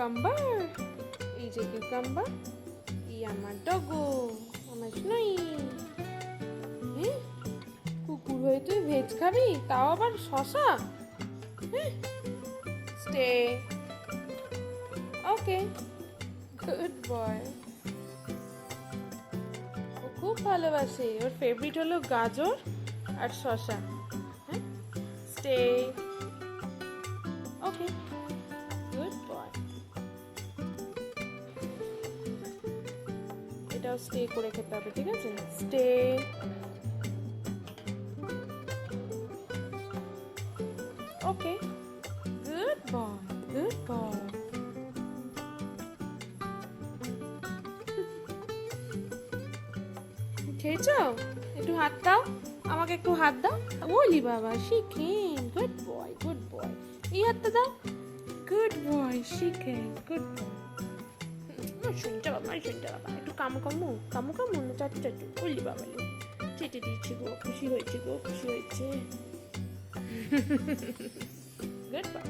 Cucumber, এই যে cucumber, এই আমার ডগো, আমার স্নোই। হ্যাঁ, কুকুর হয়ে তুই ভেজ খাবি, তাও আবার শশা? হ্যাঁ, স্টে। ওকে, গুড বয়। ও খুব ভালোবাসে, ওর ফেভারিট হলো গাজর আর শশা। হ্যাঁ, স্টে। ওকে, গুড বয়। এটাও স্টে করে খেতে হবে, ঠিক আছে? স্টে। ওকে, গুড বয়, গুড বয়। খেয়েছো? একটু হাত দাও, আমাকে একটু হাত দাও। বলি বাবা, শিখেন। Good boy, good boy. এই হাতটা দাও। গুড বয়, শিখেন। Good boy. শুনতে বাবা, শুনতে বাবা, একটু কামু কামু কামু কামু না চাটু চাটু। বলি বাবা, চেটে দিচ্ছি গো, খুশি হয়েছে গো, খুশি হয়েছে। Good boy.